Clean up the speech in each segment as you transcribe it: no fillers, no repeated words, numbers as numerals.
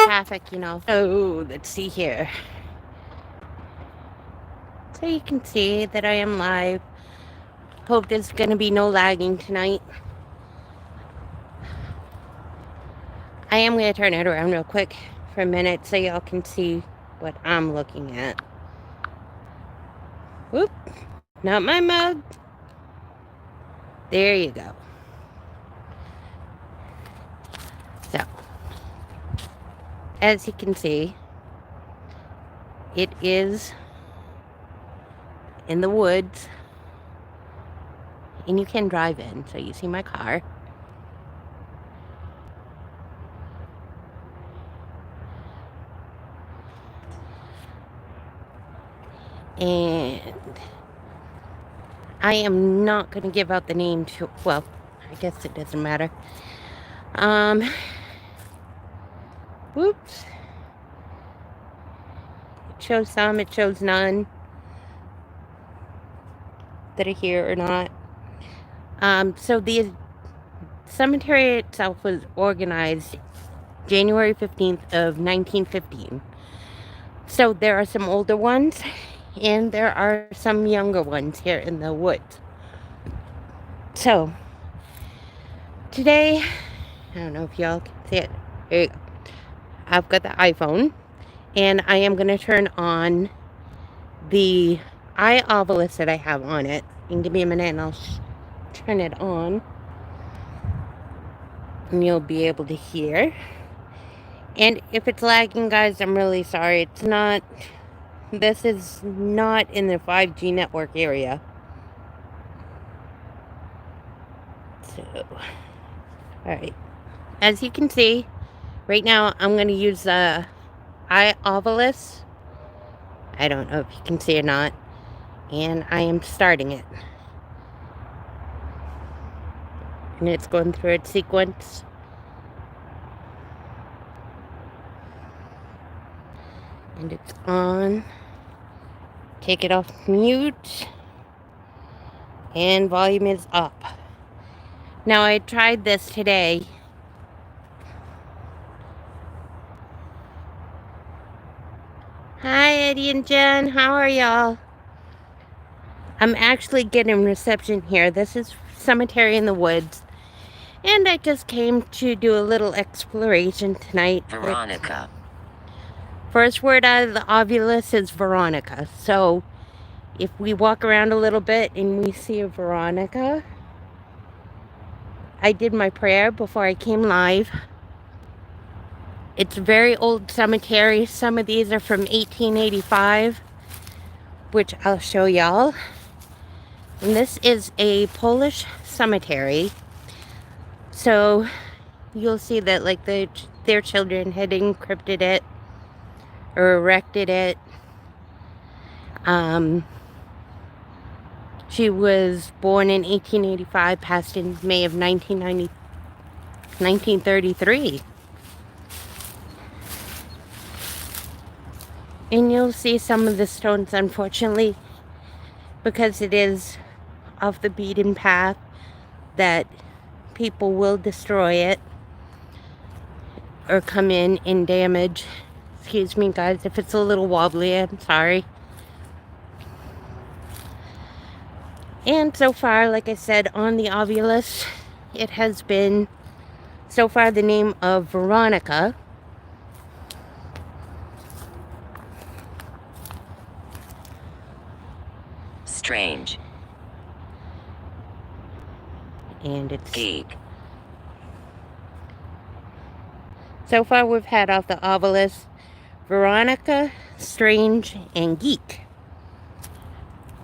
traffic, you know. Oh, let's see here. So you can see that I am live. Hope there's going to be no lagging tonight. I am going to turn it around real quick for a minute so y'all can see what I'm looking at. Whoop, not my mug. There you go. So, as you can see, it is in the woods, and you can drive in. So you see my car. And I am not going to give out the name to, well, I guess it doesn't matter. Whoops. It shows some, it shows none that are here or not. So the cemetery itself was organized January 15th of 1915. So there are some older ones and there are some younger ones here in the woods. So today, I don't know if y'all can see it. There you go. I've got the iPhone and I am going to turn on the eye obelisk that I have on it. And give me a minute and I'll turn it on. And you'll be able to hear. And if it's lagging, guys, I'm really sorry. It's not, this is not in the 5G network area. So, alright. As you can see, right now I'm going to use the eye obelisk. I don't know if you can see or not. And I am starting it. And it's going through its sequence. And it's on. Take it off mute. And volume is up. Now I tried this today. Hi Eddie and Jen, how are y'all? I'm actually getting reception here. This is Cemetery in the Woods. And I just came to do a little exploration tonight. Veronica. First word out of the obelisk is Veronica. So if we walk around a little bit and we see a Veronica, I did my prayer before I came live. It's a very old cemetery. Some of these are from 1885, which I'll show y'all. And this is a Polish cemetery. So you'll see that like their children had encrypted it or erected it. She was born in 1885, passed in May of 1933. And you'll see some of the stones, unfortunately, because it is off the beaten path, that people will destroy it or come in and damage. Excuse me, guys, if it's a little wobbly, I'm sorry. And so far, like I said, on the obelisk, it has been, so far, the name of Veronica. Strange. And it's Geek. So far, we've had off the obelisk Veronica, Strange, and Geek.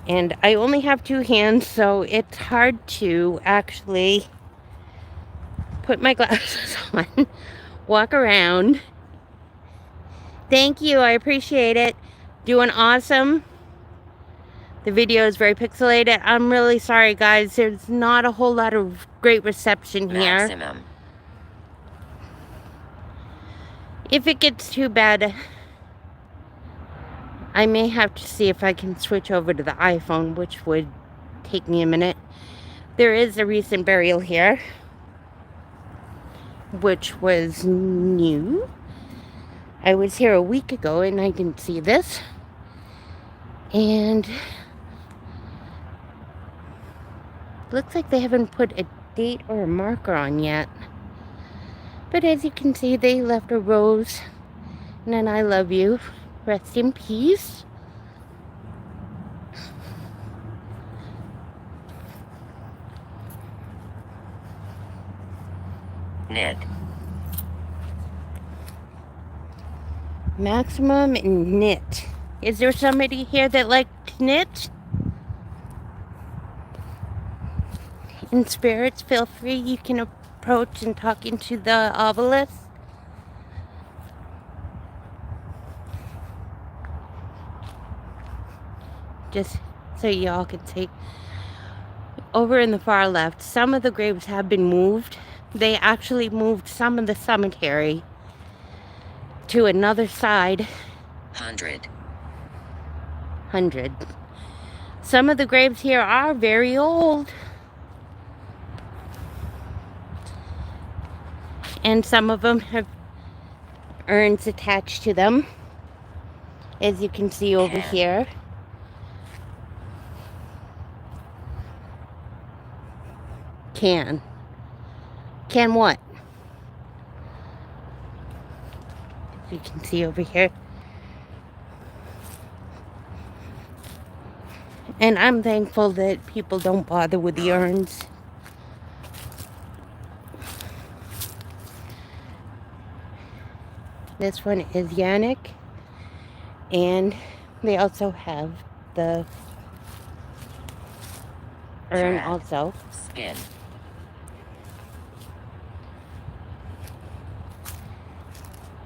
And I only have two hands, so it's hard to actually put my glasses on, walk around. Thank you, I appreciate it. Doing awesome. The video is very pixelated. I'm really sorry, guys. There's not a whole lot of great reception here. Maximum. If it gets too bad, I may have to see if I can switch over to the iPhone, which would take me a minute. There is a recent burial here, which was new. I was here a week ago and I didn't see this. And looks like they haven't put a date or a marker on yet. But as you can see, they left a rose and an I love you. Rest in peace. Knit. Maximum and knit. Is there somebody here that likes knit? In spirits, feel free. You can approach and talk into the obelisk. Just so y'all can see. Over in the far left, some of the graves have been moved. They actually moved some of the cemetery to another side. 100. Some of the graves here are very old. And some of them have urns attached to them, as you can see over here. Can what? As you can see over here. And I'm thankful that people don't bother with the urns. This one is Yannick. And they also have the urn also. Spin.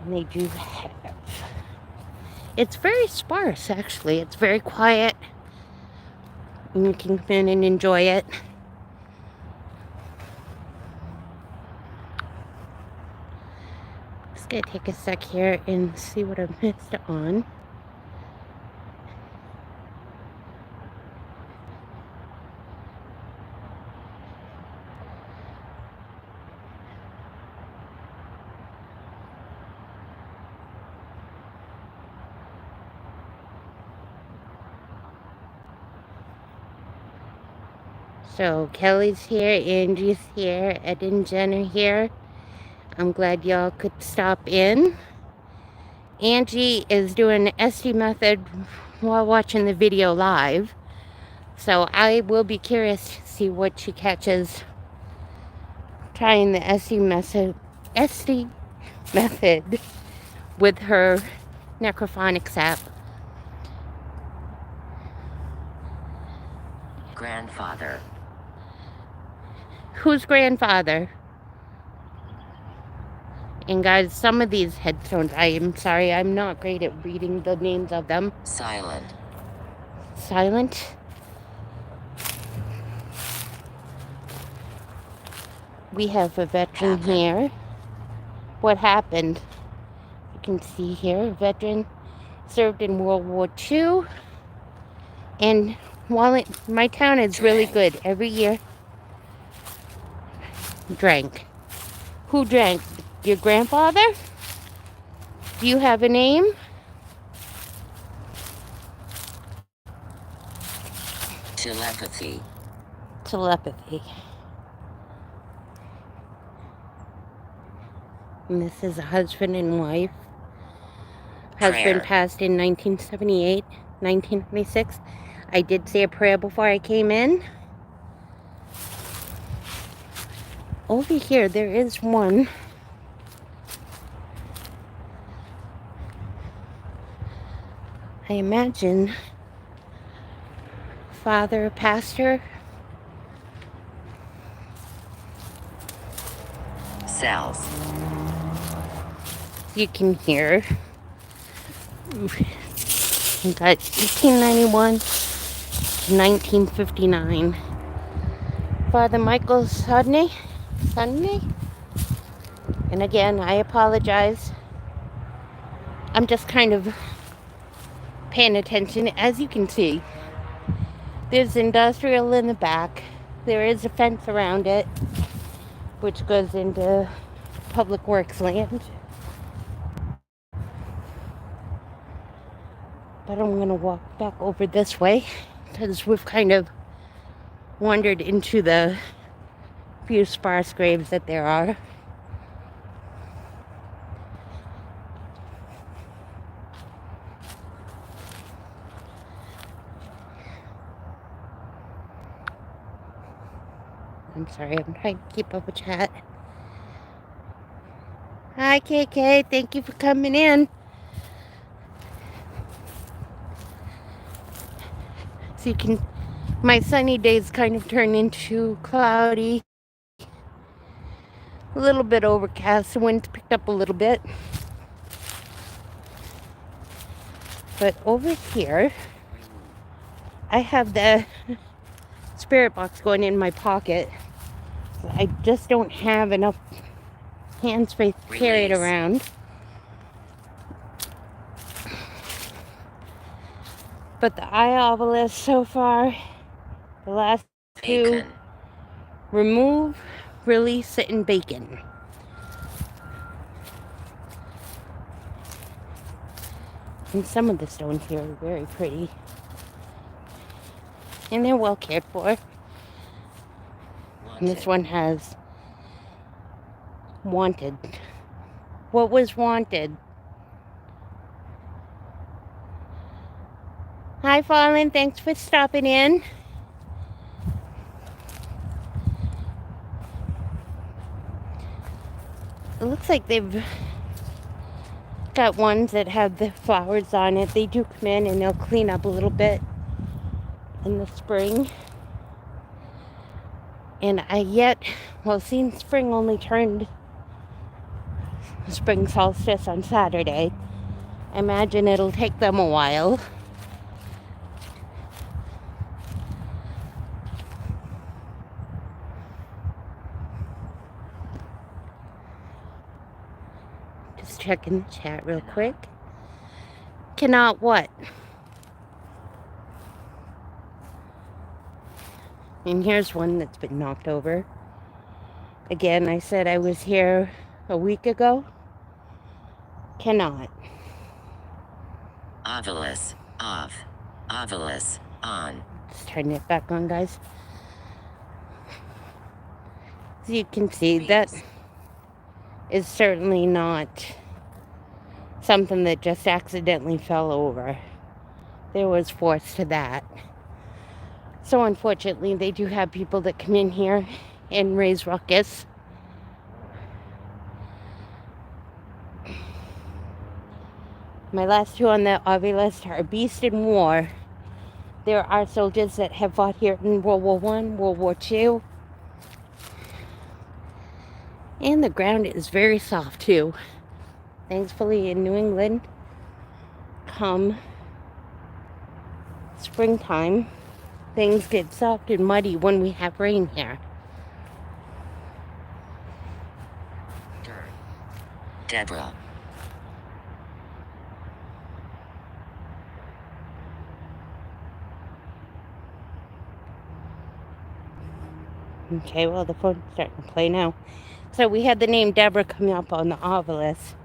And they do have... It's very sparse, actually. It's very quiet. And you can come in and enjoy it. Just gonna take a sec here and see what I missed on. So Kelly's here, Angie's here, Ed and Jen are here. I'm glad y'all could stop in. Angie is doing SD method while watching the video live. So I will be curious to see what she catches trying the SD method with her necrophonics app. Grandfather. Whose grandfather? And guys, some of these headstones, I am sorry, I'm not great at reading the names of them. Silent. We have a veteran here. What happened? You can see here, a veteran served in World War II. And while my town is really good, every year, drank. Who drank? Your grandfather? Do you have a name? Telepathy. And this is a husband and wife. Husband passed in 1978, 1996. I did say a prayer before I came in. Over here, there is one. I imagine father, pastor. Cells. You can hear. We got 1891 to 1959. Father Michael Sudney. And again, I apologize. I'm just kind of paying attention. As you can see, there's industrial in the back. There is a fence around it, which goes into public works land. But I'm going to walk back over this way because we've kind of wandered into the few sparse graves that there are. I'm sorry, I'm trying to keep up with chat. Hi, KK. Thank you for coming in. So you can, my sunny days kind of turn into cloudy. A little bit overcast. The wind's picked up a little bit. But over here, I have the spirit box going in my pocket. I just don't have enough hand space to carry it around. But the eye obelisk so far, the last two, remove, release it, and bacon. And some of the stones here are very pretty. And they're well cared for. And this one has wanted. What was wanted? Hi, Fallen. Thanks for stopping in. It looks like they've got ones that have the flowers on it. They do come in and they'll clean up a little bit in the spring. And seeing spring only turned spring solstice on Saturday, I imagine it'll take them a while. Just checking the chat real quick. Cannot what? And here's one that's been knocked over. Again, I said I was here a week ago. Cannot. Obelisk off. Obelisk on. Just turn it back on, guys. As you can see, that is certainly not something that just accidentally fell over. There was force to that. So unfortunately, they do have people that come in here and raise ruckus. My last two on the obelisk are Beast and War. There are soldiers that have fought here in World War I, World War II. And the ground is very soft too. Thankfully in New England, come springtime, things get soft and muddy when we have rain here. Deborah. Okay, well, the phone's starting to play now. So we had the name Deborah coming up on the obelisk.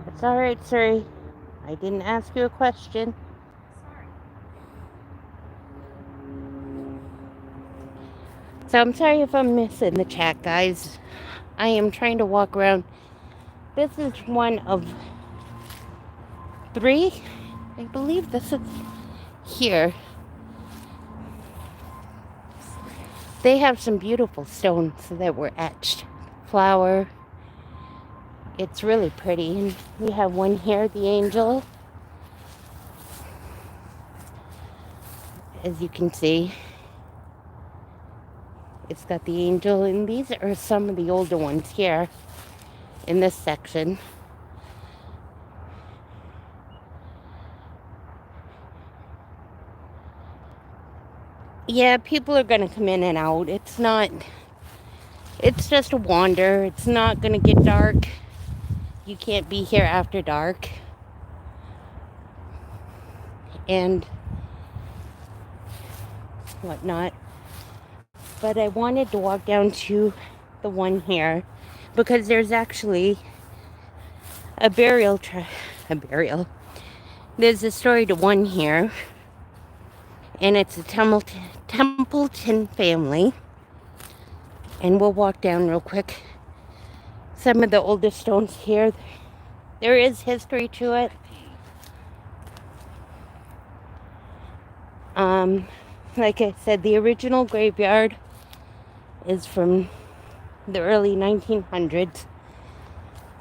It's all right, sir. I didn't ask you a question. So I'm sorry if I'm missing the chat, guys. I am trying to walk around. This is one of 3. I believe this is here. They have some beautiful stones that were etched. Flower. It's really pretty. And we have one here, the angel. As you can see, it's got the angel, and these are some of the older ones here in this section. Yeah, people are going to come in and out. It's just a wander. It's not going to get dark. You can't be here after dark. And whatnot. But I wanted to walk down to the one here because there's actually a burial. There's a story to one here, and it's a Templeton family. And we'll walk down real quick. Some of the older stones here, there is history to it. Like I said, the original graveyard is from the early 1900s.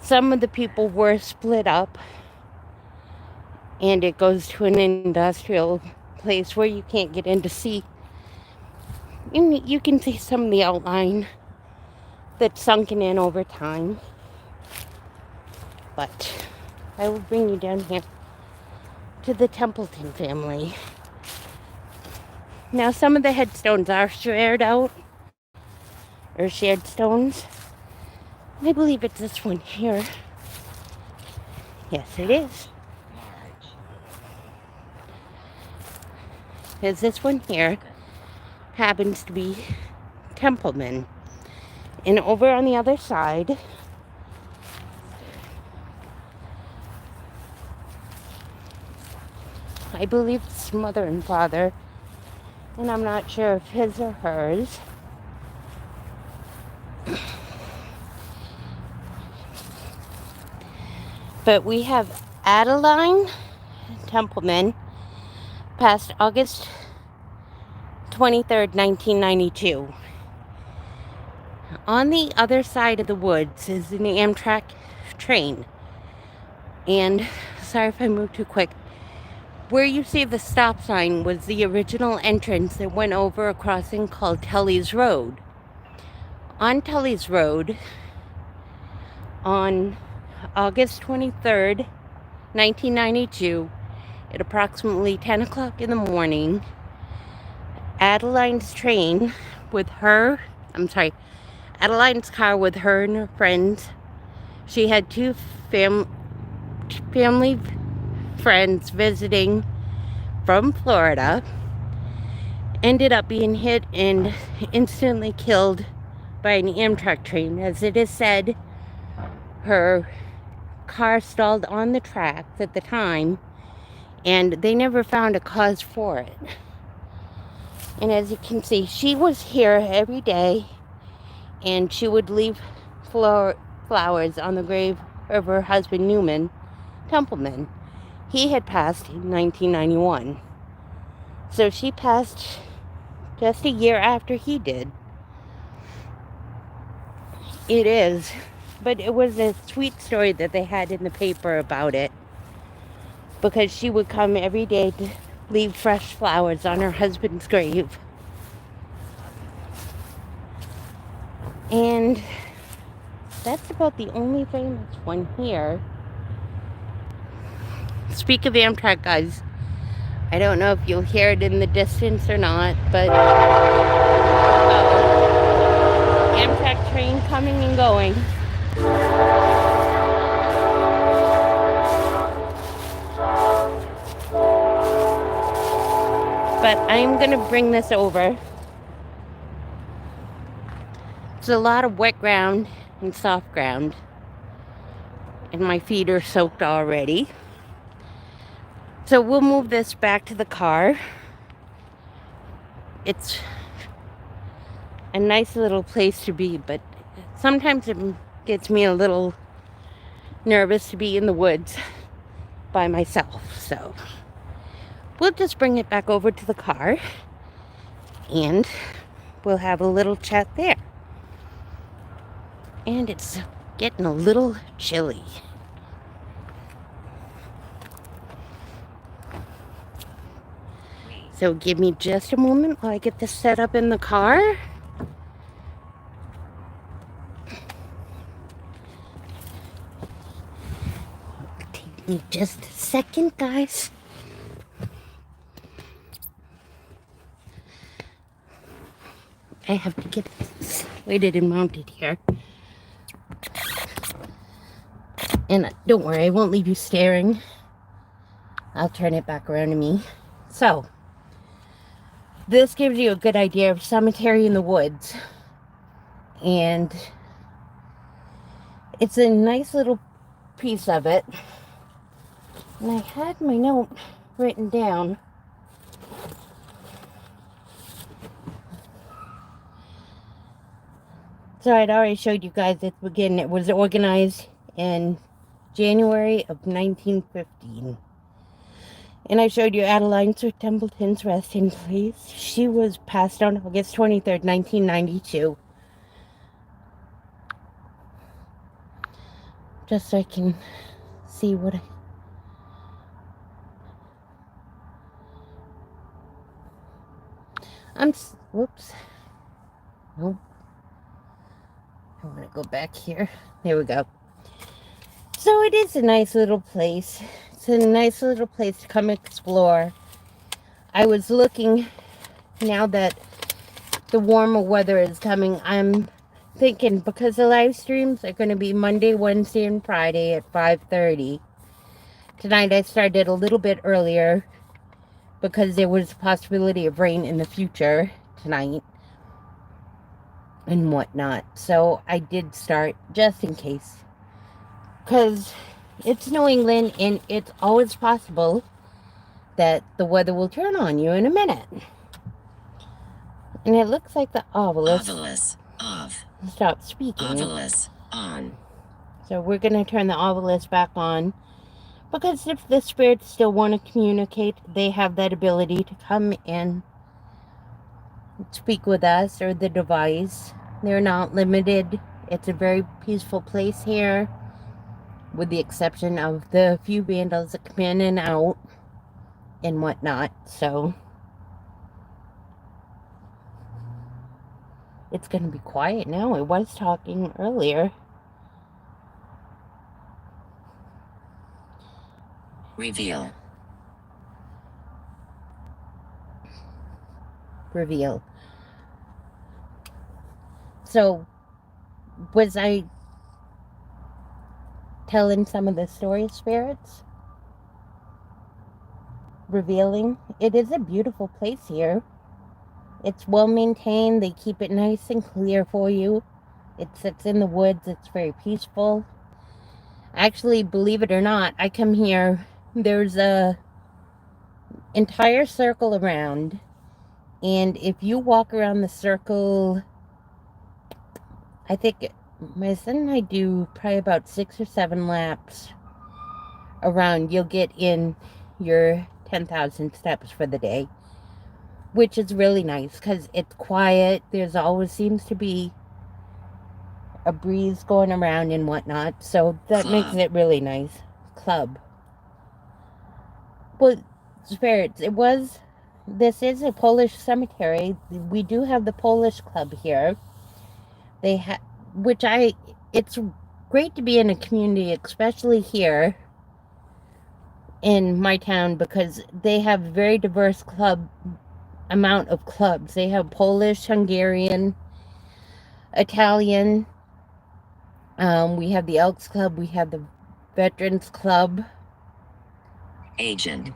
Some of the people were split up, and it goes to an industrial place where you can't get in to see. You can see some of the outline that's sunken in over time. But I will bring you down here to the Templeton family. Now, some of the headstones are shared out, or shared stones. I believe it's this one here. Yes, it is. Because this one here happens to be Templeman. And over on the other side, I believe it's mother and father. And I'm not sure if his or hers. But we have Adeline Templeman, passed August 23rd, 1992. On the other side of the woods is an Amtrak train. And, sorry if I moved too quick, where you see the stop sign was the original entrance that went over a crossing called Tully's Road. On Tully's Road, on August 23rd, 1992, at approximately 10 o'clock in the morning, Adeline's car with her and her friends. She had two family friends visiting from Florida, ended up being hit and instantly killed by an Amtrak train. As it is said, her car stalled on the tracks at the time, and they never found a cause for it. And as you can see, she was here every day, and she would leave flowers on the grave of her husband, Newman Templeman. He had passed in 1991. So she passed just a year after he did. It is. But it was a sweet story that they had in the paper about it. Because she would come every day to leave fresh flowers on her husband's grave. And that's about the only famous one here. Speak of Amtrak, guys. I don't know if you'll hear it in the distance or not, but Amtrak train coming and going. But I'm going to bring this over. It's a lot of wet ground and soft ground. And my feet are soaked already. So we'll move this back to the car. It's a nice little place to be, but sometimes it gets me a little nervous to be in the woods by myself. So we'll just bring it back over to the car and we'll have a little chat there. And it's getting a little chilly. So give me just a moment while I get this set up in the car. Take me just a second, guys. I have to get this weighted and mounted here. And don't worry, I won't leave you staring. I'll turn it back around to me. So, this gives you a good idea of cemetery in the woods. And it's a nice little piece of it. And I had my note written down. So I'd already showed you guys at the beginning. It was organized in January of 1915. And I showed you Adeline Sir Templeton's resting place. She was passed on August 23rd, 1992. Just so I can see what whoops. Nope. I want to go back here. There we go. So it is a nice little place. It's a nice little place to come explore. I was looking, now that the warmer weather is coming, I'm thinking, because the live streams are going to be Monday, Wednesday, and Friday at 5:30. Tonight I started a little bit earlier because there was a possibility of rain in the future tonight and whatnot. So I did start just in case. Because it's New England and it's always possible that the weather will turn on you in a minute. And it looks like the obelisk. Obelisk off. Stop speaking. Obelisk on. So we're going to turn the obelisk back on. Because if the spirits still want to communicate, they have that ability to come and speak with us or the device. They're not limited. It's a very peaceful place here, with the exception of the few vandals that come in and out and whatnot. So it's going to be quiet now. I was talking earlier. Reveal. Reveal. So, was I telling some of the story spirits? Revealing? It is a beautiful place here. It's well maintained. They keep it nice and clear for you. It sits in the woods. It's very peaceful. Actually, believe it or not, I come here. There's a entire circle around. And if you walk around the circle, I think my son and I do probably about 6 or 7 laps around. You'll get in your 10,000 steps for the day, which is really nice because it's quiet. There's always seems to be a breeze going around and whatnot, so that makes it really nice. Club. Well, spirits, this is a Polish cemetery. We do have the Polish club here. It's great to be in a community, especially here in my town, because they have a very diverse amount of clubs. They have Polish, Hungarian, Italian. We have the Elks Club. We have the Veterans Club. Agent.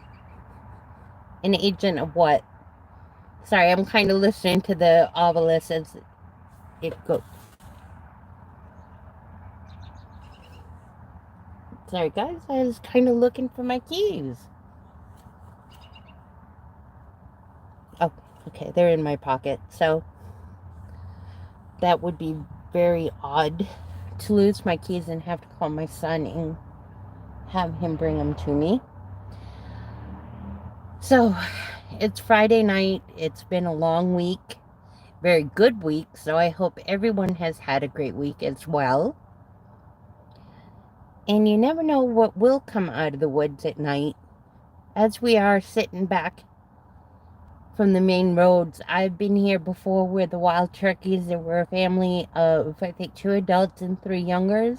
An agent of what? Sorry, I'm kind of listening to the obelisk as it goes. Sorry, guys. I was kind of looking for my keys. Oh, okay. They're in my pocket. So that would be very odd to lose my keys and have to call my son and have him bring them to me. So it's Friday night. It's been a long week. Very good week. So I hope everyone has had a great week as well. And you never know what will come out of the woods at night. As we are sitting back from the main roads, I've been here before with the wild turkeys. There were a family of, I think, 2 adults and 3 youngers.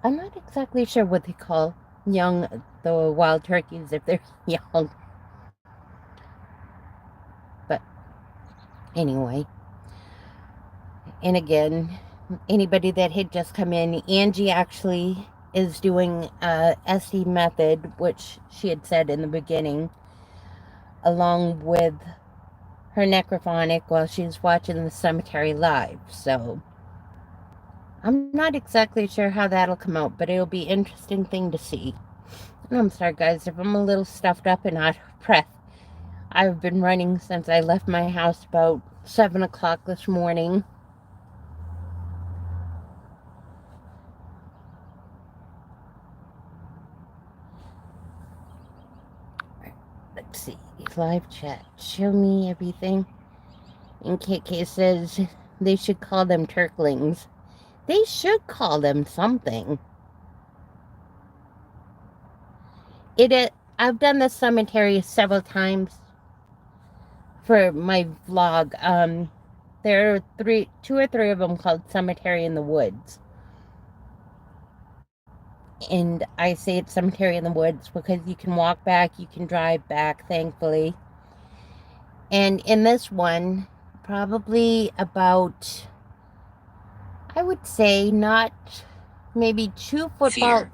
I'm not exactly sure what they call the wild turkeys, if they're young. But anyway. And again, anybody that had just come in, Angie actually is doing SD method, which she had said in the beginning, along with her necrophonic while she's watching the cemetery live. So I'm not exactly sure how that'll come out, but it'll be an interesting thing to see. And I'm sorry, guys, if I'm a little stuffed up and out of breath. I've been running since I left my house about 7 o'clock this morning. Let's see, live chat, show me everything. And KK says they should call them turklings. They should call them something. I've done the cemetery several times for my vlog. There are two or three of them called Cemetery in the Woods. And I say it's Cemetery in the Woods because you can walk back, you can drive back, thankfully. And in this one, probably about, I would say, not maybe 2 football. Fear.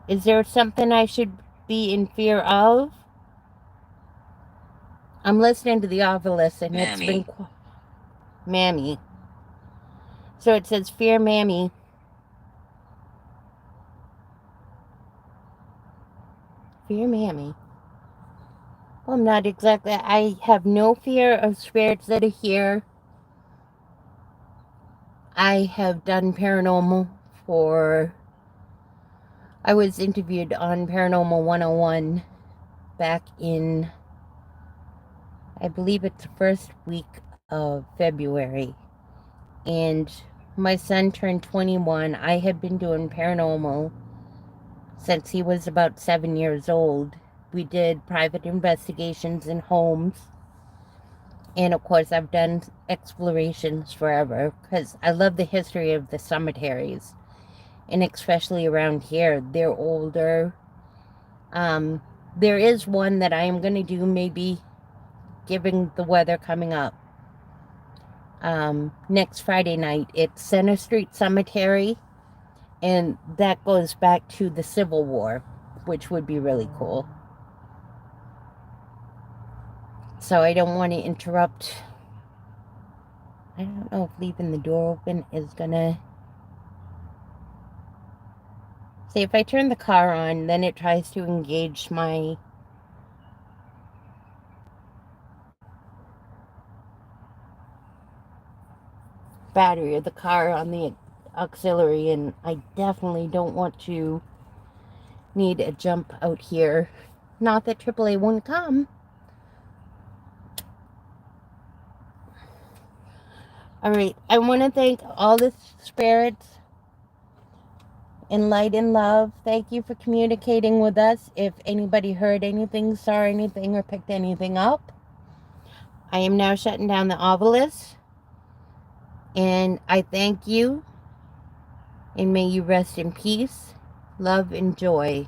Is there something I should be in fear of? I'm listening to the obelisk and it's been... Mammy. So it says, fear Mammy. Fear Mammy. Well, I'm not exactly... I have no fear of spirits that are here. I have done paranormal for... I was interviewed on Paranormal 101 back in... I believe it's the first week of February. And my son turned 21. I had been doing paranormal since he was about 7 years old. We did private investigations in homes. And of course, I've done explorations forever because I love the history of the cemeteries. And especially around here, they're older. There is one that I am going to do maybe given the weather coming up. Next Friday night, it's Center Street Cemetery. And that goes back to the Civil War, which would be really cool. So I don't want to interrupt. I don't know if leaving the door open is gonna... See, if I turn the car on, then it tries to engage my... battery of the car on the auxiliary, and I definitely don't want to need a jump out here. Not that AAA won't come. Alright, I want to thank all the spirits in light and love. Thank you for communicating with us. If anybody heard anything, saw anything, or picked anything up, I am now shutting down the obelisk. And I thank you. And may you rest in peace, love, and joy.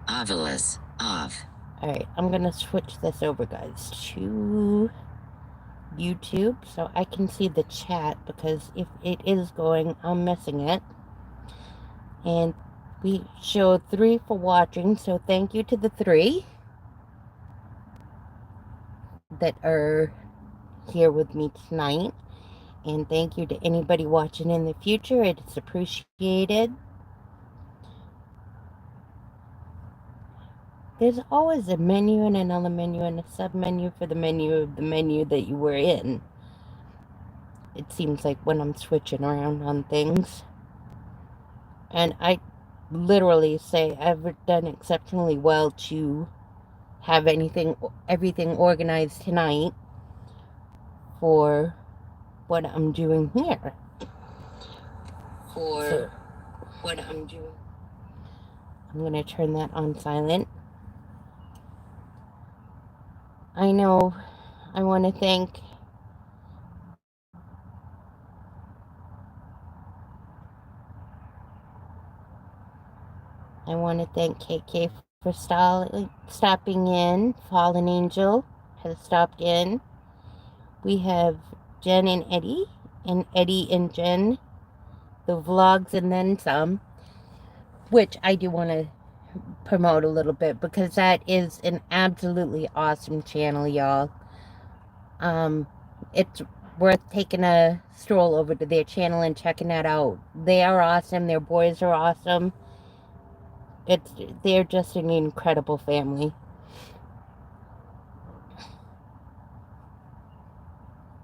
Obelisk off. Alright, I'm going to switch this over, guys, to YouTube so I can see the chat, because if it is going, I'm missing it. And we showed 3 for watching, so thank you to the 3 that are here with me tonight. And thank you to anybody watching in the future. It's appreciated. There's always a menu and another menu and a sub-menu for the menu of the menu that you were in. It seems like when I'm switching around on things. And I literally say I've done exceptionally well to have everything organized tonight for what I'm doing here. I'm going to turn that on silent. I know I want to thank KK for stopping in. Fallen Angel has stopped in. We have Jen and Eddie and Jen, the vlogs and then some, which I do want to promote a little bit because that is an absolutely awesome channel, y'all. It's worth taking a stroll over to their channel and checking that out. They are awesome. Their boys are awesome. They're just an incredible family.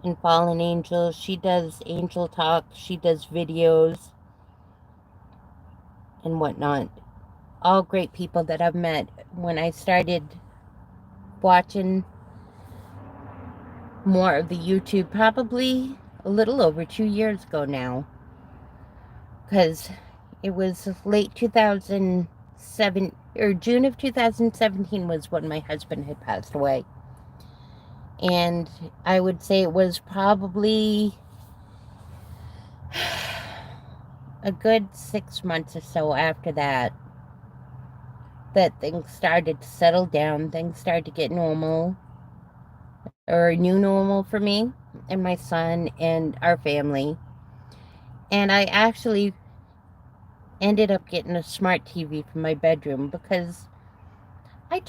And Fallen Angel, she does angel talk. She does videos and whatnot. All great people that I've met when I started watching more of the YouTube, probably a little over 2 years ago now, because it was late 2007 or June of 2017 was when my husband had passed away, and I would say it was probably a good 6 months or so after that things started to settle down, things started to get normal, or a new normal for me and my son and our family. And I actually ended up getting a smart TV for my bedroom because I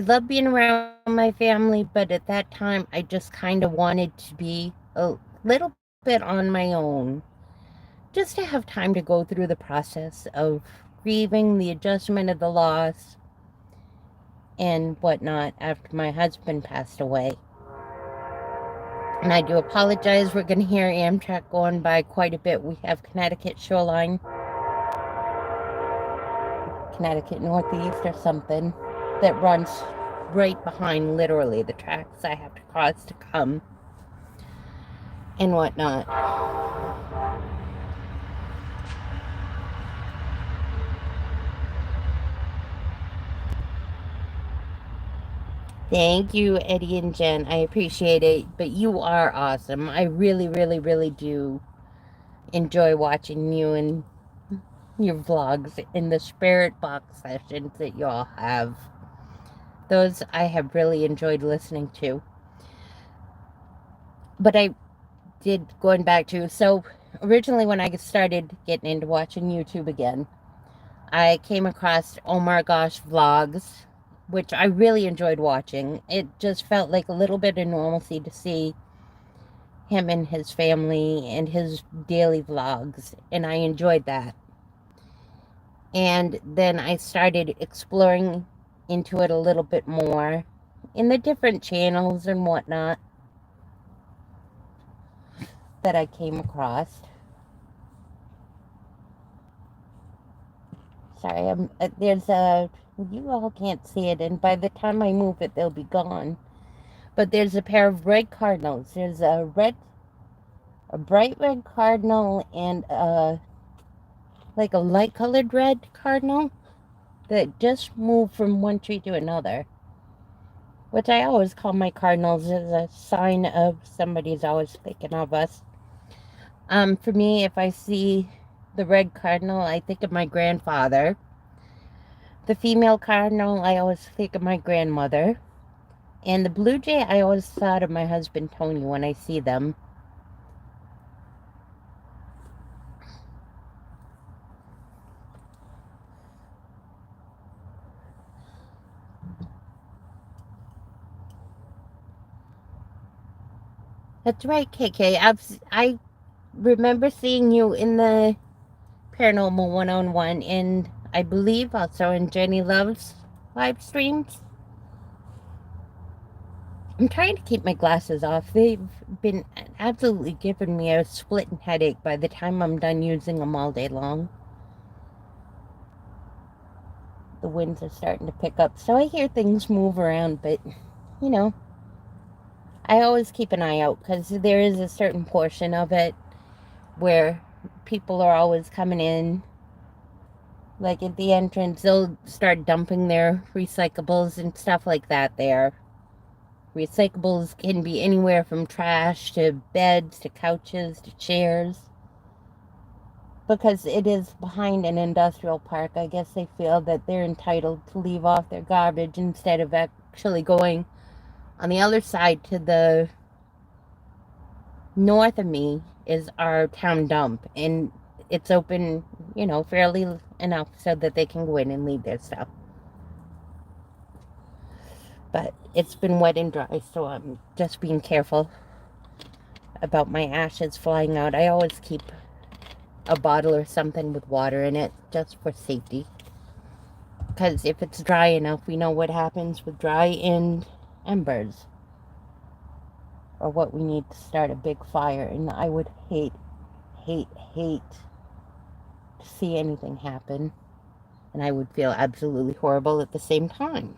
love being around my family, but at that time I just kind of wanted to be a little bit on my own, just to have time to go through the process of grieving, the adjustment of the loss, and whatnot after my husband passed away. And I do apologize, we're going to hear Amtrak going by quite a bit. We have Connecticut Shoreline, Connecticut Northeast or something, that runs right behind literally the tracks I have to cross to come and whatnot. Thank you, Eddie and Jen. I appreciate it, but you are awesome. I really, really, really do enjoy watching you and your vlogs and the spirit box sessions that you all have. Those I have really enjoyed listening to. But I did, going back to, so originally when I started getting into watching YouTube again, I came across Omar Gosh vlogs, which I really enjoyed watching. It just felt like a little bit of normalcy to see him and his family and his daily vlogs, and I enjoyed that. And then I started exploring into it a little bit more in the different channels and whatnot that I came across. Sorry, there's a, you all can't see it, and by the time I move it, they'll be gone. But there's a pair of red cardinals. There's a bright red cardinal and like a light colored red cardinal that just moved from one tree to another. Which I always call my cardinals as a sign of somebody's always thinking of us. For me, if I see the red cardinal, I think of my grandfather. The female cardinal, I always think of my grandmother. And the blue jay, I always thought of my husband Tony when I see them. That's right, KK. I remember seeing you in the Paranormal One-on-One, and I believe also in Jenny Love's live streams. I'm trying to keep my glasses off. They've been absolutely giving me a splitting headache by the time I'm done using them all day long. The winds are starting to pick up, so I hear things move around, but, you know, I always keep an eye out because there is a certain portion of it where people are always coming in. Like at the entrance, they'll start dumping their recyclables and stuff like that there. Recyclables can be anywhere from trash to beds to couches to chairs. Because it is behind an industrial park, I guess they feel that they're entitled to leave off their garbage instead of actually going on the other side to the north of me is our town dump, and it's open, you know, fairly enough so that they can go in and leave their stuff. But it's been wet and dry, so I'm just being careful. about my ashes flying out. I always keep a bottle or something with water in it just for safety. Because if it's dry enough, we know what happens with dry end embers. Or what we need to start a big fire. And I would hate to see anything happen. And I would feel absolutely horrible at the same time.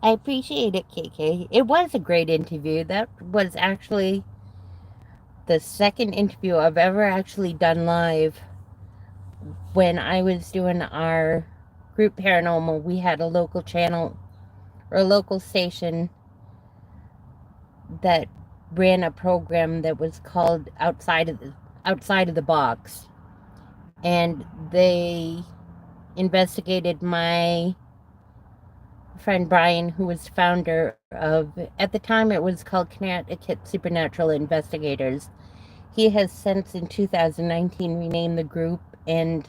I appreciate it, KK. It was a great interview. That was actually the second interview I've ever actually done live. When I was doing our group paranormal, we had a local channel or a local station that ran a program that was called outside of the box, and they investigated my friend Brian, who was founder of, at the time it was called Connecticut Supernatural Investigators. He has since in 2019 renamed the group, and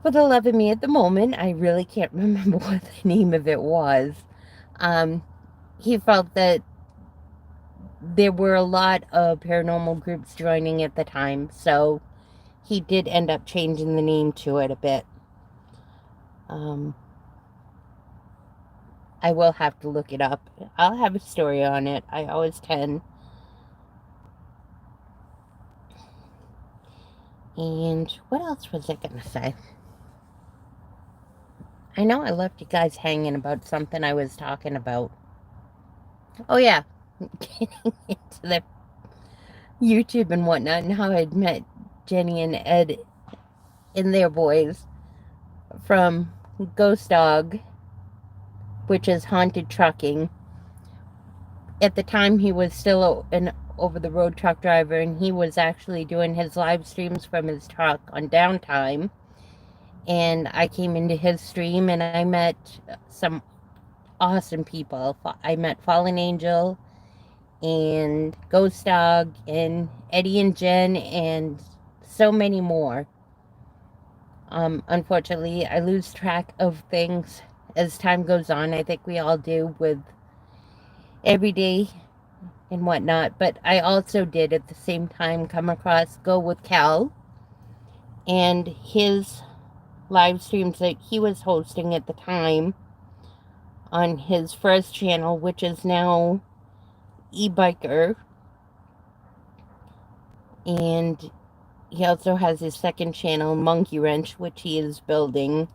for the love of me at the moment, I really can't remember what the name of it was. He felt that there were a lot of paranormal groups joining at the time, so he did end up changing the name to it a bit. I will have to look it up. I'll have a story on it. I always can. And what else was I going to say? I know I left you guys hanging about something I was talking about. Oh, yeah. Getting into the YouTube and whatnot, and how I'd met Jenny and Ed and their boys from Ghost Dog, which is Haunted Trucking. At the time, he was still an over-the-road truck driver, and he was actually doing his live streams from his truck on downtime. And I came into his stream, and I met some awesome people. I met Fallen Angel and Ghost Dog and Eddie and Jen and so many more. Unfortunately, I lose track of things as time goes on. I think we all do with every day and whatnot. But I also did at the same time come across Go with Cal and his live streams that he was hosting at the time on his first channel, which is now e-biker. And he also has his second channel, Monkey Wrench, which he is building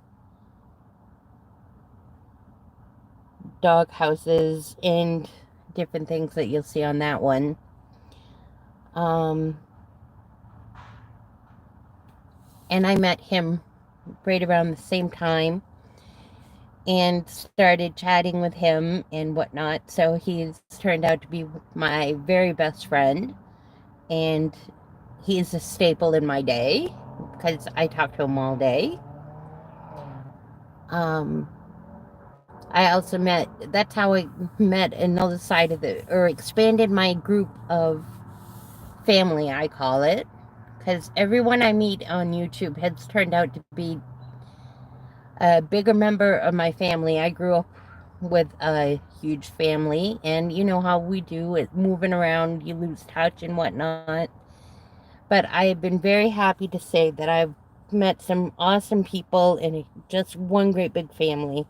dog houses and different things that you'll see on that one. And I met him right around the same time and started chatting with him and whatnot. So he's turned out to be my very best friend, and he's a staple in my day because I talk to him all day. I also that's how I met another side of or expanded my group of family, I call it, because everyone I meet on YouTube has turned out to be a bigger member of my family. I grew up with a huge family, and you know how we do it, moving around, you lose touch and whatnot. But I have been very happy to say that I've met some awesome people in just one great big family.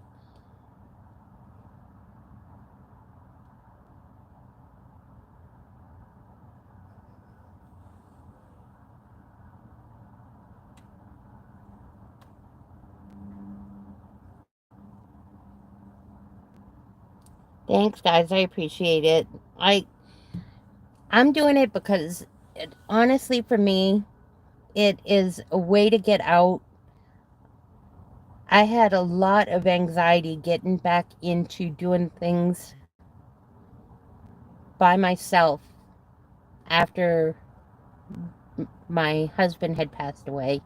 Thanks, guys. I appreciate it. I'm doing it because, honestly, for me, it is a way to get out. I had a lot of anxiety getting back into doing things by myself after my husband had passed away.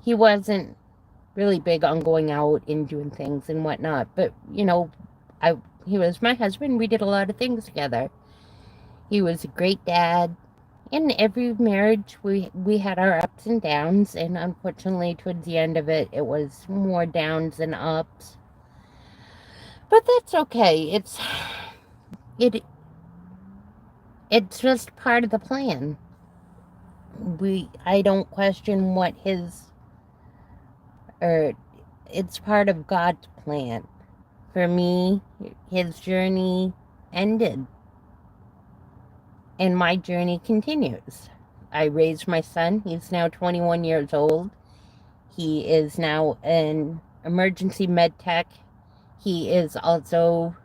He wasn't really big on going out and doing things and whatnot, but you know, he was my husband. We did a lot of things together. He was a great dad, In every marriage, we had our ups and downs, and unfortunately, towards the end of it, it was more downs than ups. But that's okay. It it's just part of the plan. I don't question what his or it's part of God's plan. For me, his journey ended, and my journey continues. I raised my son. He's now 21 years old. He is now an emergency med tech. He is also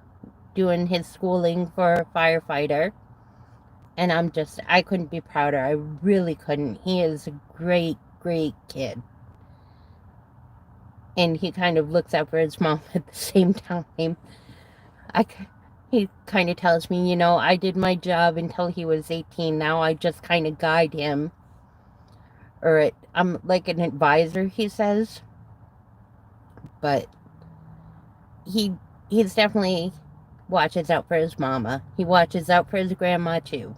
doing his schooling for a firefighter. And I couldn't be prouder. I really couldn't. He is a great, great kid. And he kind of looks out for his mom at the same time. I, he kind of tells me, I did my job until he was 18. Now I just kind of guide him. I'm like an advisor, he says. But he he's definitely watches out for his mama. He watches out for his grandma too.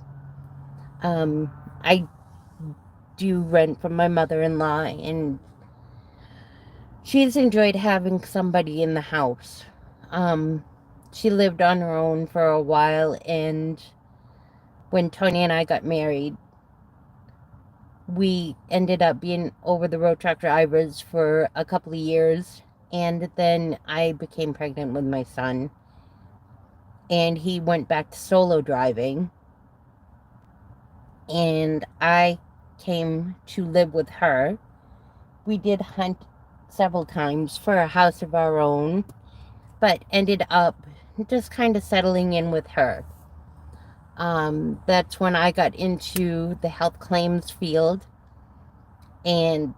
I do rent from my mother-in-law, and she's enjoyed having somebody in the house. She lived on her own for a while, and when Tony and I got married, we ended up being over-the-road truck drivers for a couple of years, and then I became pregnant with my son, and he went back to solo driving, and I came to live with her. We did hunt several times for a house of our own, but ended up just kind of settling in with her. That's when I got into the health claims field and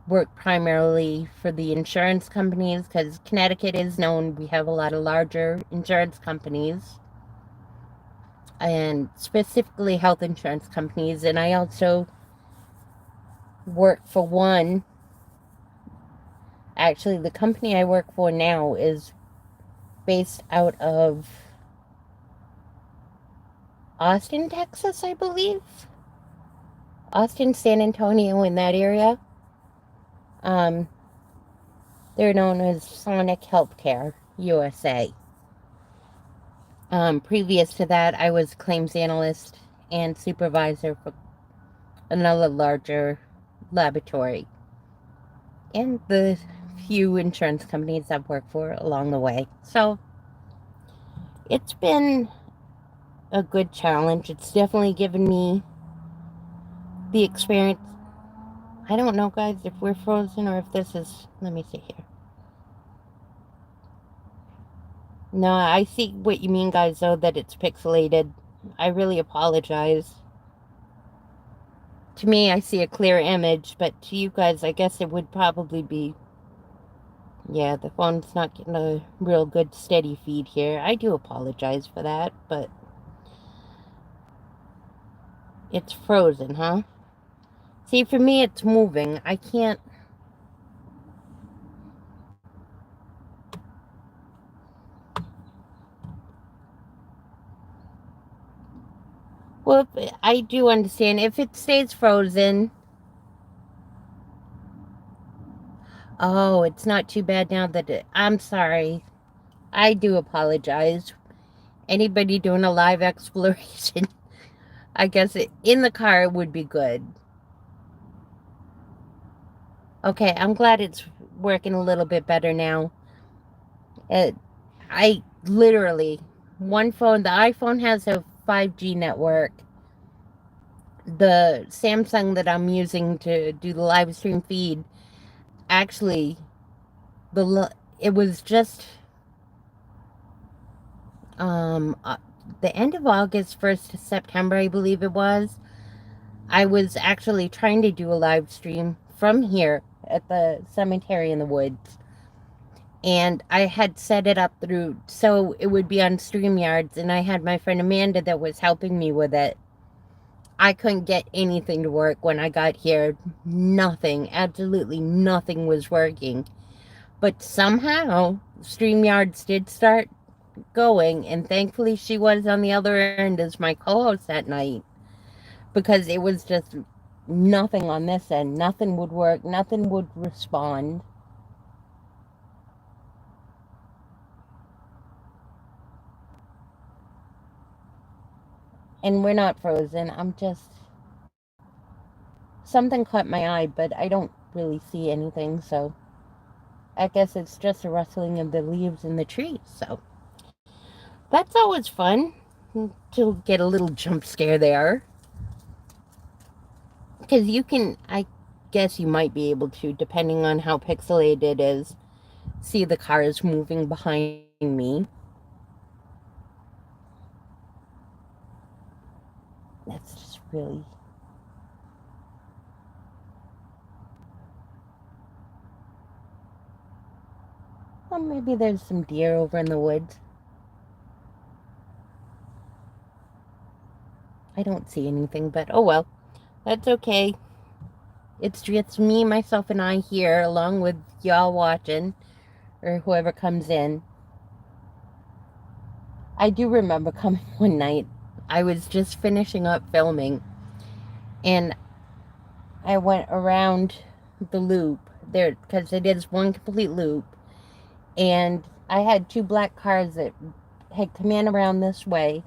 worked primarily for the insurance companies, because Connecticut is known, we have a lot of larger insurance companies, and specifically health insurance companies. And I also work for one. Actually, the company I work for now is based out of Austin, Texas, I believe. Austin, San Antonio, in that area. Um, they're known as Sonic Healthcare USA. Previous to that, I was claims analyst and supervisor for another larger laboratory, and the few insurance companies I've worked for along the way. So it's been a good challenge. It's definitely given me the experience. I don't know, guys, if we're frozen or if this is... Let me see here. No, I see what you mean, guys, though, that it's pixelated. I really apologize. To me, I see a clear image, but to you guys, I guess it would probably be... Yeah, the phone's not getting a real good steady feed here. I do apologize for that, but... It's frozen, huh? See, for me, it's moving. I can't... Well, I do understand. If it stays frozen... Oh, it's not too bad now that I'm sorry. I do apologize. Anybody doing a live exploration, I guess in the car it would be good. Okay, I'm glad it's working a little bit better now. I literally, one phone, the iPhone has a 5G network. The Samsung that I'm using to do the live stream feed, actually, it was just the end of August, 1st to September, I believe it was. I was actually trying to do a live stream from here at the cemetery in the woods. And I had set it up so it would be on StreamYards, and I had my friend Amanda that was helping me with it. I couldn't get anything to work when I got here. Nothing, absolutely nothing was working. But somehow, StreamYards did start going, and thankfully she was on the other end as my co-host that night. because it was just nothing on this end. Nothing would work. Nothing would respond. And we're not frozen. I'm just... Something caught my eye, but I don't really see anything, so I guess it's just a rustling of the leaves in the trees. So that's always fun to get a little jump scare there. Because you can, I guess you might be able to, depending on how pixelated it is, see the cars moving behind me. That's just really... Well, maybe there's some deer over in the woods. I don't see anything, but oh well. That's okay. It's just me, myself, and I here, along with y'all watching, or whoever comes in. I do remember coming one night. I was just finishing up filming, and I went around the loop there, because it is one complete loop, and I had two black cars that had come in around this way,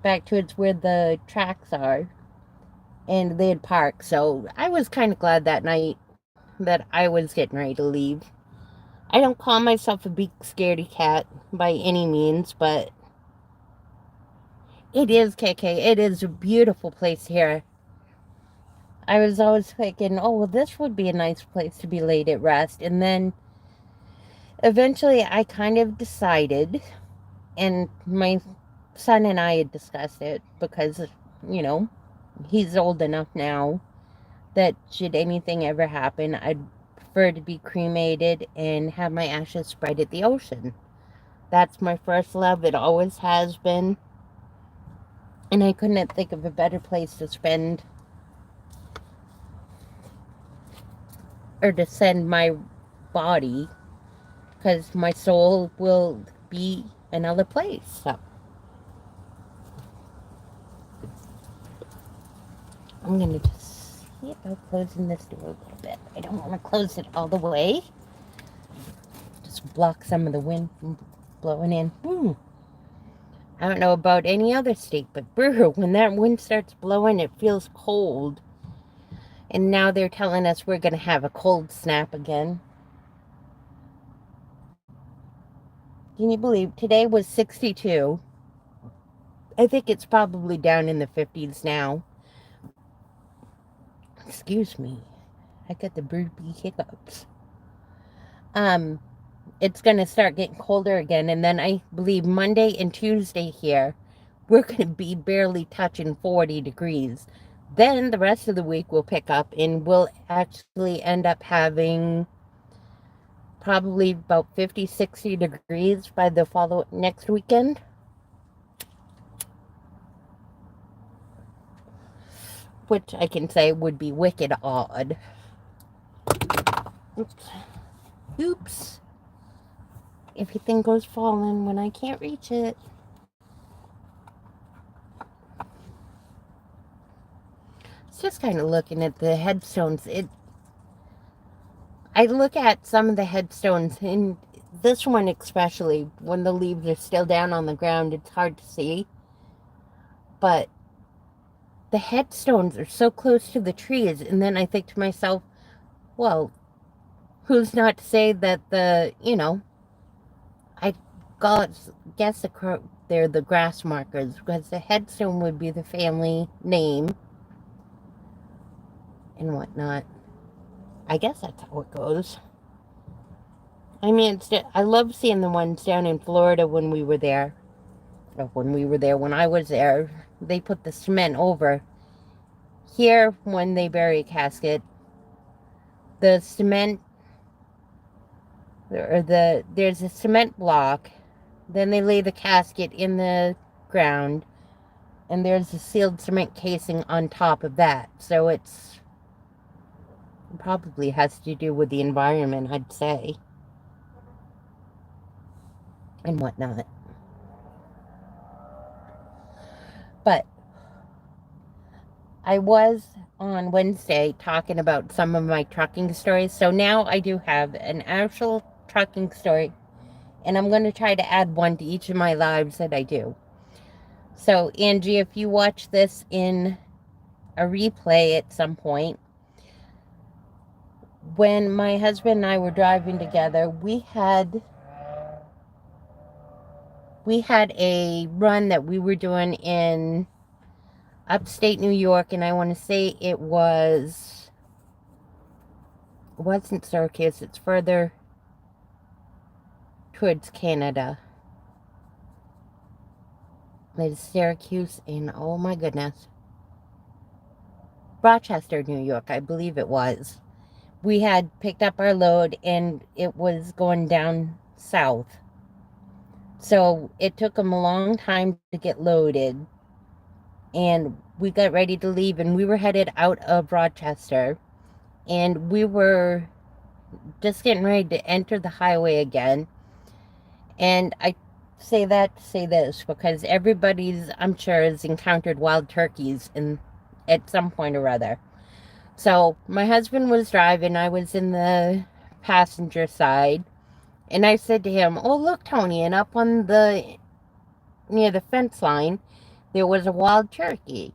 back towards where the tracks are, and they had parked. So I was kind of glad that night that I was getting ready to leave. I don't call myself a big scaredy cat by any means, but it is, KK. It is a beautiful place here. I was always thinking, oh, well, this would be a nice place to be laid at rest. And then eventually I kind of decided, and my son and I had discussed it because, you know, he's old enough now that should anything ever happen, I'd prefer to be cremated and have my ashes spread at the ocean. That's my first love. It always has been. And I couldn't think of a better place to spend or to send my body, because my soul will be another place. So I'm going to just see about closing this door a little bit. I don't want to close it all the way. Just block some of the wind from blowing in. I don't know about any other state, but brr, when that wind starts blowing, it feels cold. And now they're telling us we're going to have a cold snap again. Can you believe today was 62? I think it's probably down in the 50s now. Excuse me. I got the burpy hiccups. It's going to start getting colder again, and then I believe Monday and Tuesday here, we're going to be barely touching 40 degrees. Then the rest of the week will pick up, and we'll actually end up having probably about 50, 60 degrees by the next weekend. Which I can say would be wicked odd. Oops. Everything goes falling when I can't reach it. It's just kind of looking at the headstones. I look at some of the headstones, and this one especially, when the leaves are still down on the ground, it's hard to see. But the headstones are so close to the trees, and then I think to myself, well, who's not to say that I guess they're the grass markers, because the headstone would be the family name and whatnot. I guess that's how it goes. I mean, I love seeing the ones down in Florida when we were there. Or when I was there, they put the cement over. Here, when they bury a casket, the cement, there's a cement block, then they lay the casket in the ground, and there's a sealed cement casing on top of that. So it probably has to do with the environment, I'd say, and whatnot. But I was on Wednesday talking about some of my trucking stories. So now I do have an actual trucking story. And I'm going to try to add one to each of my lives that I do. So, Angie, if you watch this in a replay at some point, when my husband and I were driving together, we had a run that we were doing in upstate New York, and I want to say it wasn't Syracuse, it's further towards Canada. There's Syracuse and, oh my goodness, Rochester, New York, I believe it was. We had picked up our load and it was going down south. So it took them a long time to get loaded. And we got ready to leave and we were headed out of Rochester. And we were just getting ready to enter the highway again. And I say that to say this because everybody's, I'm sure, has encountered wild turkeys at some point or other. So my husband was driving, I was in the passenger side, and I said to him, "Oh, look, Tony, and up on near the fence line, there was a wild turkey."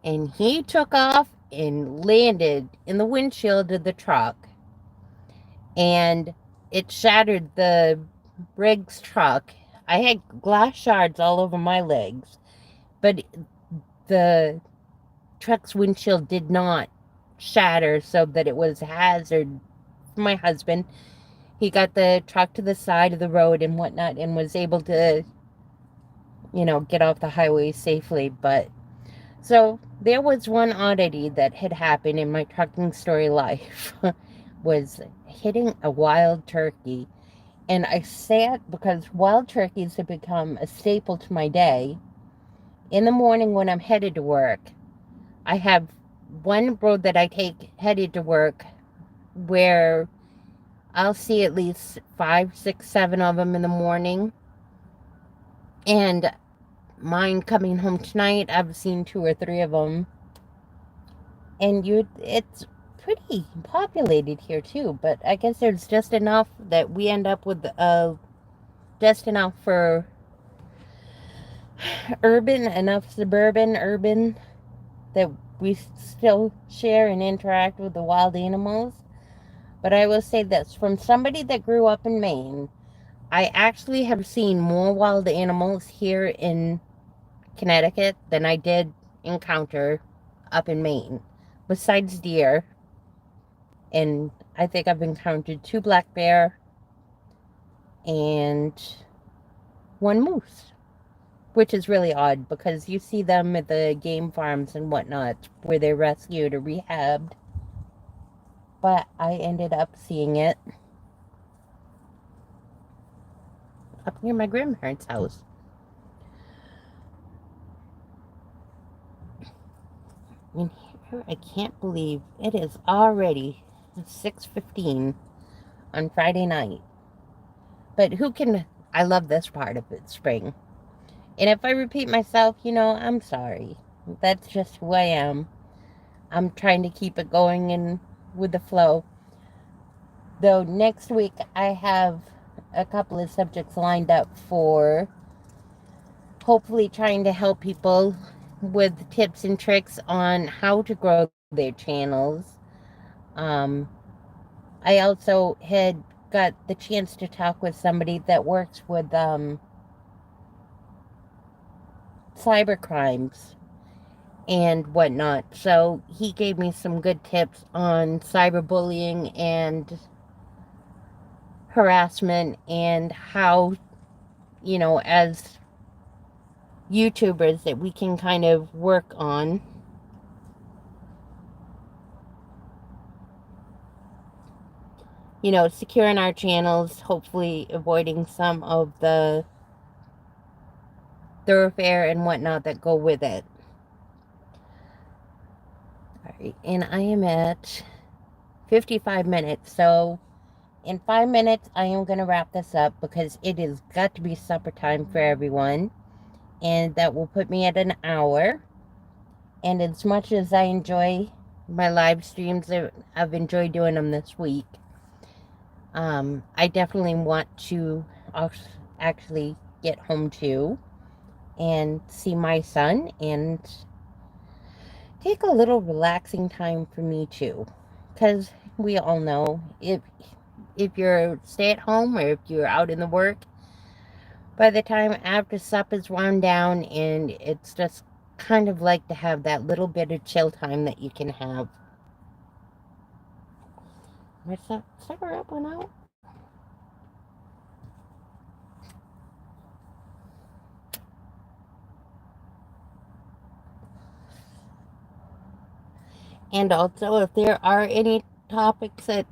And he took off and landed in the windshield of the truck, and it shattered the Briggs truck. I had glass shards all over my legs, but the truck's windshield did not shatter so that it was a hazard for my husband. He got the truck to the side of the road and whatnot and was able to, get off the highway safely. But so there was one oddity that had happened in my trucking story life was hitting a wild turkey. And I say it because wild turkeys have become a staple to my day. In the morning when I'm headed to work, I have one road that I take headed to work where I'll see at least 5, 6, 7 of them in the morning. And mine coming home tonight, I've seen 2 or 3 of them. And it's pretty populated here too. But I guess there's just enough that we end up with just enough for urban, enough suburban, urban, that we still share and interact with the wild animals. But I will say this, from somebody that grew up in Maine, I actually have seen more wild animals here in Connecticut than I did encounter up in Maine. Besides deer, and I think I've encountered 2 black bear and 1 moose, which is really odd because you see them at the game farms and whatnot where they're rescued or rehabbed. But I ended up seeing it up near my grandparents' house. And here, I can't believe it is already 6:15 on Friday night. But I love this part of it, spring. And if I repeat myself, I'm sorry. That's just who I am. I'm trying to keep it going and with the flow. Though next week I have a couple of subjects lined up for hopefully trying to help people with tips and tricks on how to grow their channels. I also had got the chance to talk with somebody that works with cyber crimes and whatnot. So he gave me some good tips on cyberbullying and harassment and how, as YouTubers that we can kind of work on. Securing our channels, hopefully avoiding some of the thoroughfare and whatnot that go with it. Alright, and I am at 55 minutes, so in 5 minutes I am going to wrap this up because it has got to be supper time for everyone, and that will put me at an hour. And as much as I enjoy my live streams, I've enjoyed doing them this week. I definitely want to actually get home too and see my son and take a little relaxing time for me too. Because we all know if you're stay at home or if you're out in the work, by the time after supper's wound down, and it's just kind of like to have that little bit of chill time that you can have. My cigarette went out. And also, if there are any topics that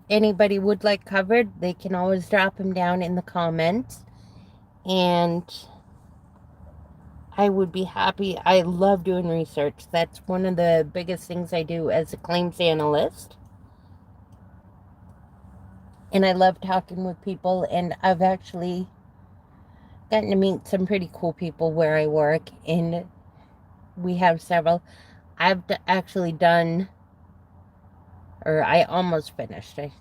anybody would like covered, they can always drop them down in the comments. And I would be happy. I love doing research. That's one of the biggest things I do as a claims analyst. And I love talking with people, and I've actually gotten to meet some pretty cool people where I work, and we have several. I've actually done, or I almost finished. I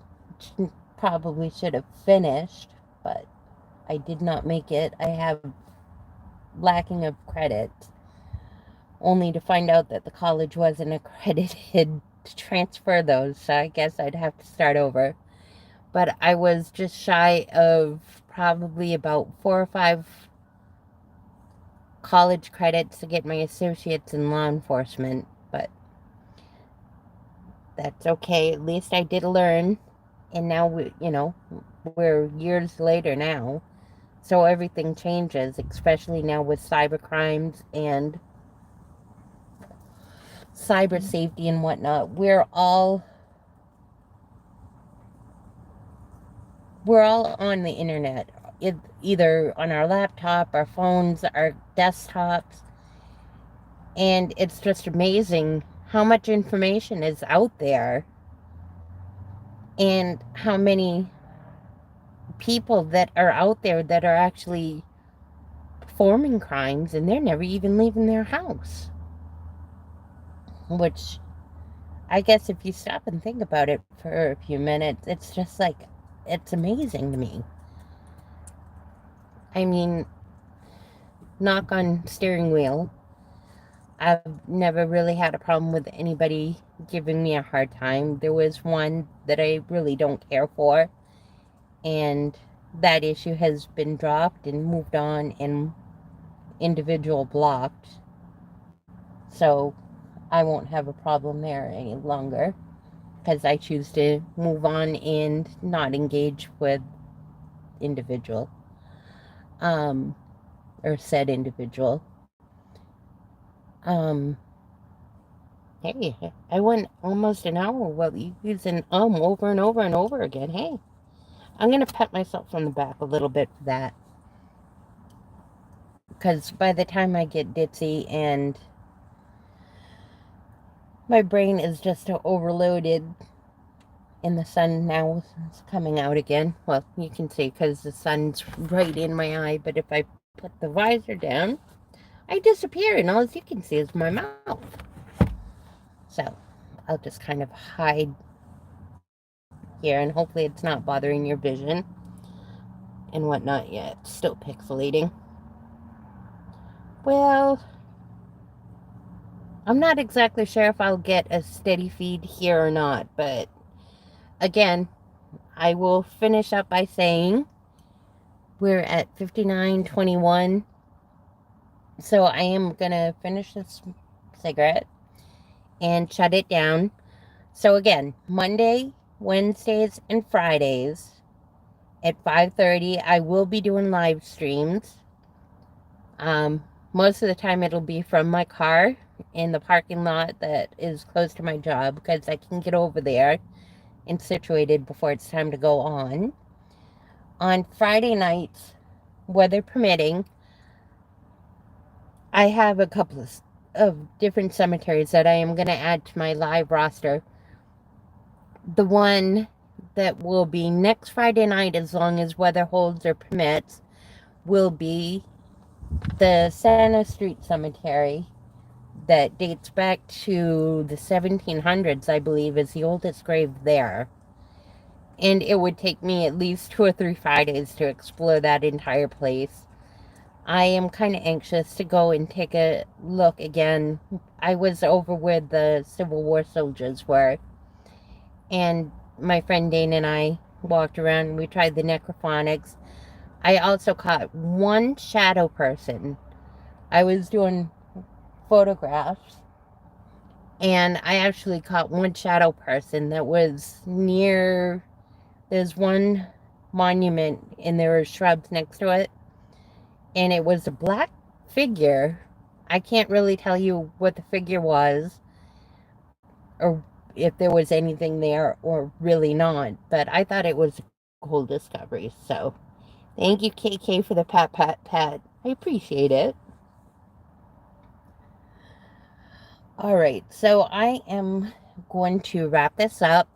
probably should have finished, but I did not make it. I have lacking of credit, only to find out that the college wasn't accredited to transfer those, so I guess I'd have to start over. But I was just shy of probably about 4 or 5 college credits to get my associates in law enforcement, but that's okay. At least I did learn, and now we're years later now, so everything changes, especially now with cyber crimes and cyber safety and whatnot. We're all on the internet, either on our laptop, our phones, our desktops, and it's just amazing how much information is out there and how many people that are out there that are actually performing crimes, and they're never even leaving their house. Which, I guess if you stop and think about it for a few minutes, it's just like, it's amazing to me. I mean, knock on steering wheel, I've never really had a problem with anybody giving me a hard time. There was one that I really don't care for, and that issue has been dropped and moved on and individual blocked. So I won't have a problem there any longer, because I choose to move on and not engage with individual, or said individual. Hey, I went almost an hour while using over and over and over again. Hey, I'm gonna pat myself on the back a little bit for that, because by the time I get ditzy and my brain is just overloaded, and the sun now is coming out again. Well, you can see because the sun's right in my eye, but if I put the visor down, I disappear, and all you can see is my mouth. So I'll just kind of hide here, and hopefully it's not bothering your vision and whatnot yet. It's still pixelating. Well, I'm not exactly sure if I'll get a steady feed here or not, but again, I will finish up by saying we're at 59:21, so I am gonna finish this cigarette and shut it down. So again, Monday, Wednesdays, and Fridays at 5:30, I will be doing live streams. Most of the time it'll be from my car in the parking lot that is close to my job, because I can get over there and situated before it's time to go on. On Friday nights, weather permitting, I have a couple of different cemeteries that I am going to add to my live roster. The one that will be next Friday night, as long as weather holds or permits, will be the Center Street Cemetery. that dates back to the 1700s, I believe, is the oldest grave there. And it would take me at least 2 or 3 Fridays to explore that entire place. I am kind of anxious to go and take a look again. I was over where the Civil War soldiers were, and my friend Dana and I walked around and we tried the necrophonics. I also caught one shadow person. I was doing photographs, and I actually caught one shadow person that was near. There's one monument and there were shrubs next to it, and it was a black figure. I can't really tell you what the figure was or if there was anything there or really not, but I thought it was a cool discovery. So thank you, KK, for the pat, pat, pat. I appreciate it. All right, so I am going to wrap this up.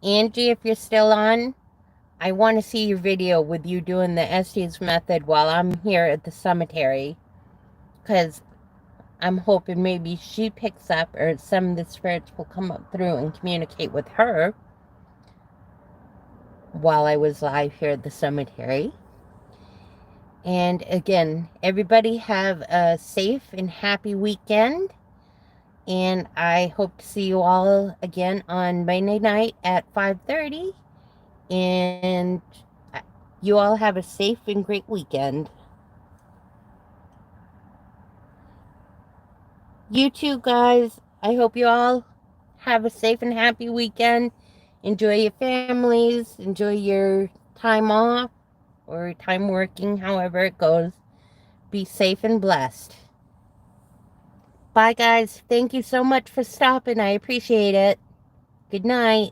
Angie, if you're still on, I want to see your video with you doing the Estes method while I'm here at the cemetery, because I'm hoping maybe she picks up or some of the spirits will come up through and communicate with her while I was live here at the cemetery. And again, everybody have a safe and happy weekend. And I hope to see you all again on Monday night at 5:30. And you all have a safe and great weekend. You too, guys. I hope you all have a safe and happy weekend. Enjoy your families. Enjoy your time off or time working, however it goes. Be safe and blessed. Bye, guys. Thank you so much for stopping. I appreciate it. Good night.